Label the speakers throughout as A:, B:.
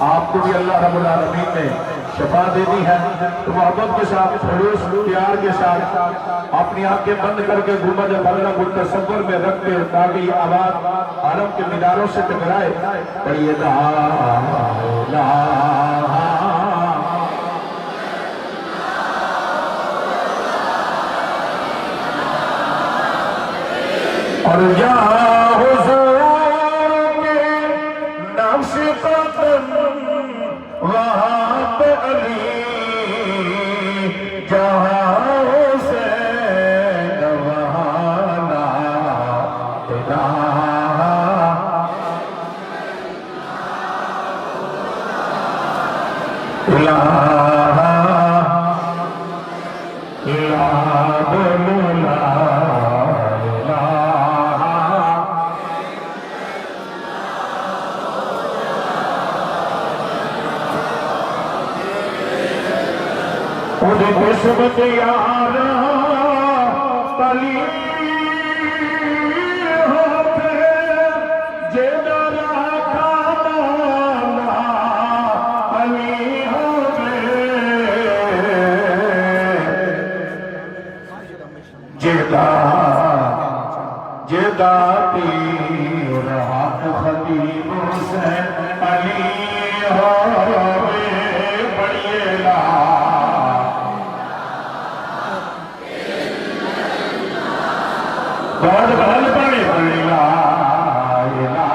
A: آپ کو بھی اللہ رب العالمین نے شفا دے دی ہے، تو محبت کے ساتھ خلوص پیار کے ساتھ اپنی آنکھیں بند کر کے گنبد خضرا کو تصور میں رکھ کے تاکہ یہ آواز عالم کے میناروں سے ٹکرائے، پڑھیے لا الہ اور جہاں حضور کے نقش قدم وہاں پہ علی، جہاں حسین وہاں لا الہ الا قسمت یار علی ہوتے جدر کھانا علی ہوتے جدا تیر حق خطیب حسین علی ہوتے بڑی لا بہت بہت پڑھے پڑھے لا الہ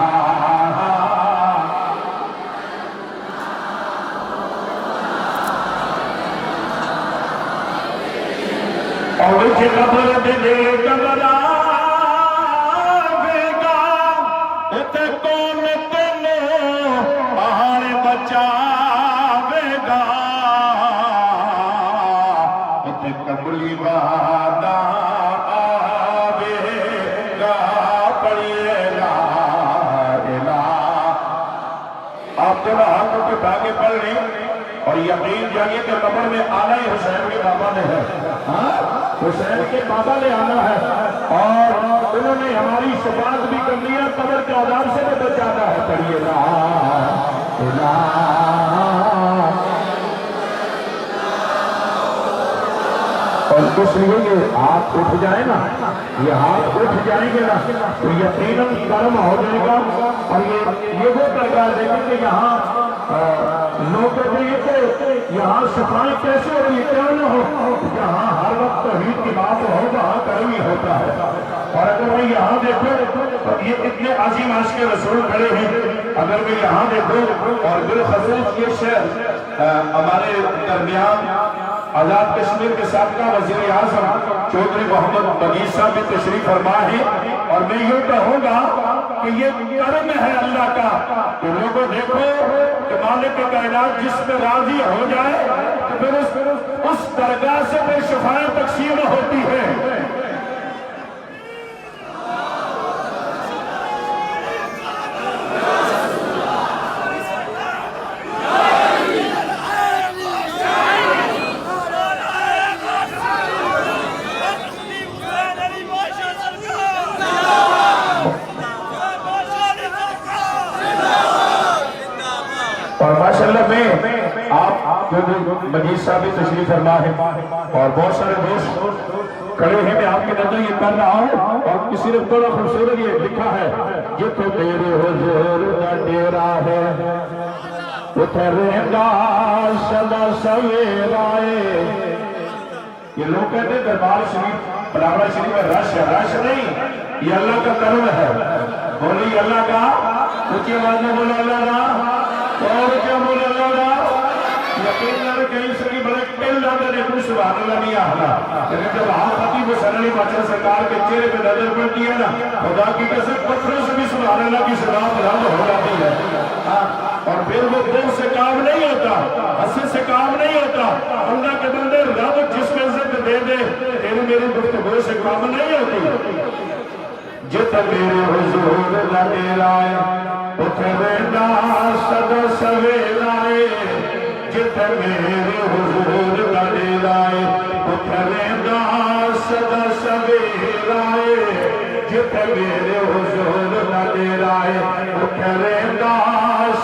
A: اور جے قبر دے قبر آوے گا اتے کون تینوں آہار بچاوے گا اتے قبلی وعدہ ہاتھ کو دھاگے پڑھ لی اور یقین جانیے کہ قبر میں آنا ہی حسین کے بابا نے ہے، حسین کے بابا نے آنا ہے اور انہوں نے ہماری شفاعت بھی کر لی ہے، قبر کے عذاب سے بھی بچانا ہے، پڑھیے لا الہ اور اس لیے یہ ہاتھ اٹھ جائے نا، یہ ہاتھ اٹھ جائیں گے نا تو یقیناً کرم ہو جائے گا اور یہ وہ درگاہ دیکھیں کہ یہاں لوگ یہاں صفائی کیسے ہو یہ کیا نہ ہو، یہاں ہر وقت توحید کی بات ہو وہاں کرم ہی ہوتا ہے، اور اگر میں یہاں دیکھوں تو یہ اتنے عظیم عاشق رسول کھڑے ہیں، اگر میں یہاں دیکھوں اور بالخصوص یہ شہر ہمارے درمیان آزاد کشمیر کے سابقہ وزیر اعظم چودھری محمد مجید صاحب بھی تشریف فرما ہے، اور میں یوں کہوں گا کہ یہ کرم ہے اللہ کا کہ لوگوں دیکھو کہ مالک کائنات جس میں راضی ہو جائے تو پھر اس درگاہ سے پھر شفاعت تقسیم ہوتی ہے۔ اور ماشاءاللہ میں آپ مجید صاحب تشریف فرما ہے اور بہت سارے دوست کھڑے ہیں، میں آپ کی نظر یہ کر رہا ہوں اور کسی نے بڑا خوبصورت یہ لکھا ہے، یہ تو تیرے حضور کا ڈیرا ہے اتھے رہنگا سدا سویرا ہے۔ یہ لوگ کہتے ہیں دربار شریف بڑاوڑا شریف میں رش نہیں، یہ اللہ کا کرم ہے، بولی اللہ کا اونچی آواز میں بولو اللہ کا اور کیا بولے اللہ کا یقین نہ کہیں سے کی بڑے کل لاتے نے کچھ سبحان اللہ نہیں آہلا، لیکن جب آپ خطیب حسین علی ماچر سرکار کے چہرے پہ نظر پڑتی ہے نا خدا کی قسم پتھروں سے بھی سبحان اللہ کی صدا بلند ہو جاتی ہے، اور پھر وہ دل سے کام نہیں ہوتا، حسد سے کام نہیں ہوتا۔ اللہ کے بندے رب جس میں عزت دے دے تیری میری گفتگو سے کام نہیں ہوتی۔ جتنے میرے حضور لگے لائے اتھے رہنا سدا سویرا ہے، جتنے میرے حضور لگے لائے اتھے رہنا سدا سویرا ہے، جتنے میرے حضور لگے لائے اتھے رہنا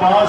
A: 5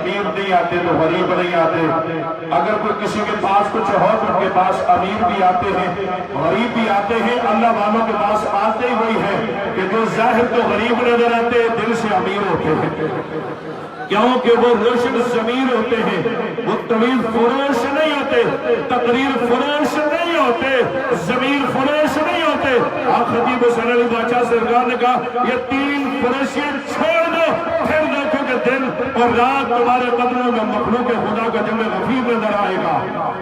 A: امیر نہیں آتے تو غریب نہیں آتے، اگر کوئی کسی کے پاس کچھ ہو تو ان کے پاس امیر بھی آتے ہیں، غریب بھی آتے ہیں۔ اللہ والوں کے پاس آتے ہی وہی ہے کہ جو ظاہر تو غریب نظر آتے ہیں، دل سے امیر ہوتے ہیں، کیونکہ وہ روشن ضمیر ہوتے ہیں، وہ طویل فروش نہیں ہوتے، تقریر فروش نہیں ہوتے، ضمیر فروش نہیں ہوتے۔ خطیب حسین علی بادشاہ سرکار نے کہا یہ تین فروشیاں چھوڑ دو، پھر دیکھو کہ دن اور رات تمہارے قدموں میں مخلوق خدا کا جمع غفیر نظر آئے گا۔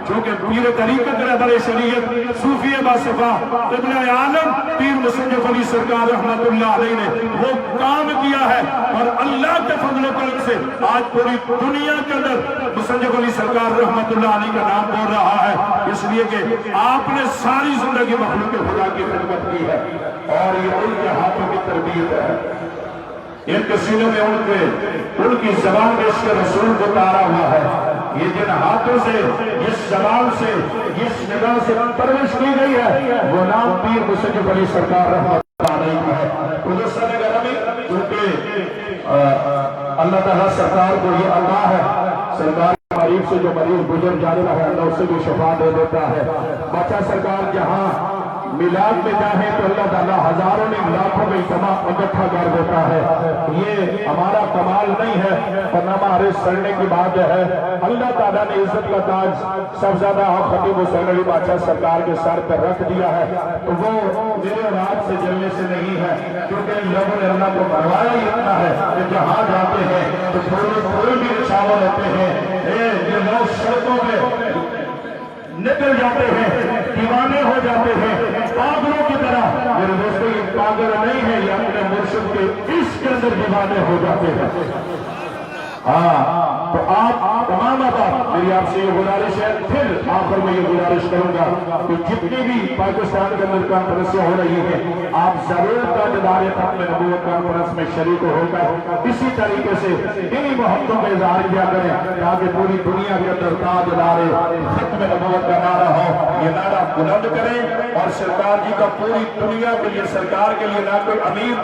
A: چونکہ پیر طریقت رہبر شریعت صوفی باصفا ابن عالم پیر مصنف علی سرکار رحمت اللہ علیہ نے وہ کام کیا ہے، اور اللہ کے فضل و کرم سے آج پوری دنیا کے اندر مصنف علی سرکار رحمت اللہ علیہ کا نام بول رہا ہے، اس لیے کہ آپ نے ساری زندگی مخلوق خدا کی خدمت کی ہے، اور یہ ان کے ہاتھوں کی تربیت ہے۔ ان کے سینے میں ان کی زبان کے عشق رسول کو تارا ہوا ہے۔ یہ جن ہاتھوں سے، جس زبان سے، جس نگاہ سے پرورش کی گئی ہے، وہ نام پیر مصنف علی سرکار رحمت اللہ علیہ کا ہے۔ کیونکہ اللہ تعالیٰ سرکار کو یہ عطا ہے، سرکار مریض سے جو مریض گزر جاتا ہے اللہ اسے بھی شفا دے دیتا ہے۔ بچہ سرکار جہاں میلاد میں جاہے تو اللہ تعالیٰ ہزاروں میں لاکھوں میں اجتماع اکٹھا کر دیتا ہے۔ یہ ہمارا کمال نہیں ہے، ورنہ ہمارے سڑنے کی بات ہے۔ اللہ تعالیٰ نے عزت کا تاج سب زیادہ خطیب حسین علی بادشاہ سرکار کے سر پر رکھ دیا ہے، تو وہ میرے اور آپ سے جلنے سے نہیں ہے، کیونکہ ان لوگوں نے اللہ کو مروایا ہی اتنا ہے کہ جہاں جاتے ہیں تو تھوڑے بھی نشاور ہوتے ہیں۔ یہ لوگ سڑکوں میں نکل جاتے ہیں، دیوانے ہو جاتے ہیں پاگلوں کی طرح۔ میرے دوستوں یہ پاگل نہیں ہے، یہ اپنے مرشد کے عشق کے اندر دیوانے ہو جاتے ہیں۔ تو آپ تمام آباد میری آپ سے یہ گزارش ہے، پھر آخر میں یہ گزارش کروں گا کہ جتنی بھی پاکستان کے اندر کانفرنسیں ہو رہی ہیں، آپ ضرور تاجدار ختم نبوت کانفرنس میں شریک ہو کر اسی طریقے سے انہی محبتوں کا اظہار کیا کریں، تاکہ پوری دنیا کے اندر تاجدار ختم نبوت کا نعرہ ہو۔ یہ نعرہ بلند کریں، اور سرکار جی کا پوری دنیا کے لیے، سرکار کے لیے نہ کوئی امیر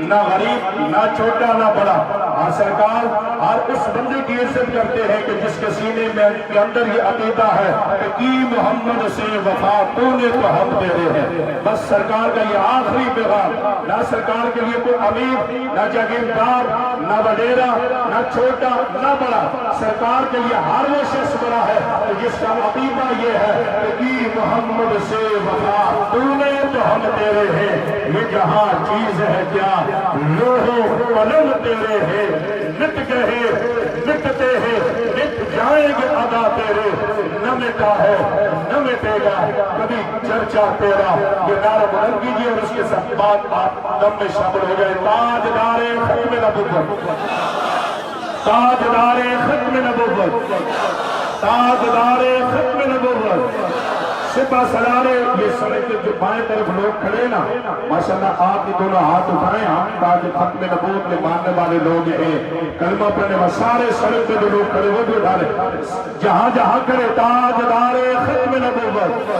A: نہ غریب نہ چھوٹا نہ بڑا، اور سرکار ہر اس بندے کی عزت کرتے ہیں کہ جس کے سینے میں کے اندر یہ عقیدہ ہے کہ کی محمد سے وفا تو نے تو ہم تیرے ہیں۔ بس سرکار کا یہ آخری پیغام، نہ سرکار کے لیے کوئی امیر نہ جاگیردار نہ وڈیرا نہ چھوٹا نہ بڑا، سرکار کے لیے ہر وہ شخص بڑا ہے جس کا عقیدہ یہ ہے کہ کی محمد سے وفا تو نے تو ہم تیرے ہیں۔ یہ جہاں چیز ہے کیا لوح و قلم تیرے ہیں، مٹ گئے مٹتے ہیں مٹ جائیں گے ادا تیرے، نہ مٹا ہے نہ مٹے گا کبھی چرچا تیرا۔ یہ نعرہ بلند کیجیے اور اس کے ساتھ بات آپ دم میں شامل ہو جائے۔ تاجدار ختم نبوت، تاجدار ختم نبوت، تاجدار ختم نبوت، سپہ سلارے۔ یہ سڑک کے جو بائیں طرف لوگ کھڑے نا، ماشاءاللہ آپ کی دونوں ہاتھ اٹھائیں ہم، تاکہ ختم نبوت میں ماننے والے لوگ ہیں، کلمہ پڑھنے والے سارے سڑک پہ جو لوگ کھڑے وہ بھی اٹھا لیں، جہاں جہاں کرے تاجدار ختم نبوت،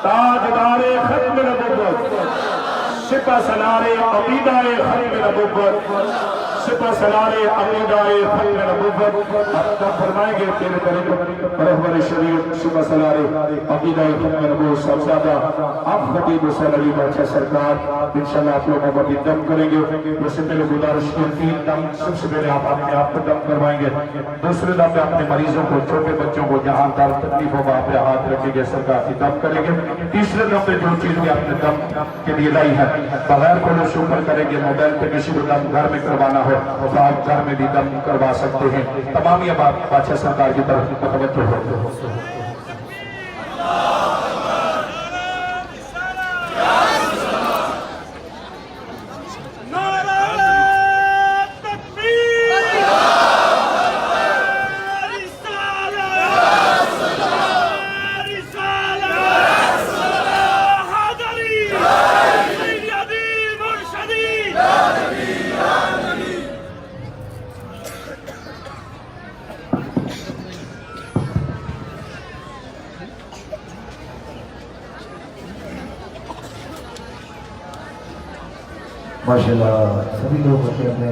A: تاجدار ختم نبوت، سپہ سلارے عقیدہ ختم نبوت، سپہ سلارے عقیدہ ختم نبوت۔ آپ فرمائیں گے تیرے طریقت رہبر شریعت سپہ سلارے عقیدہ ختم نبوت سب زیادہ آپ خطیب حسین علی بادشاہ سرکار انشاءاللہ آپ لوگوں کو بھی دم کریں گے۔ اس سے پہلے گزارش کی تین دم سب سے پہلے آپ اپنے آپ کو دم کروائیں گے، دوسرے دم میں اپنے مریضوں کو چھوٹے بچوں کو جہاں درد تکلیف ہوگا آپ پہ ہاتھ رکھیں گے، سرکار کی دم کریں گے۔ تیسرے دم پہ جو چیز بھی آپ نے دم کے لیے لائی ہے بغیر کھولے شکر کریں گے۔ موبائل پہ کسی کو دم گھر میں کروانا ہو تو آپ گھر میں بھی دم کروا سکتے ہیں۔ تمام یہ بات بادشاہ سرکار کی طرف متوجہ ہو۔
B: ماشاءاللہ سبھی لوگ اپنے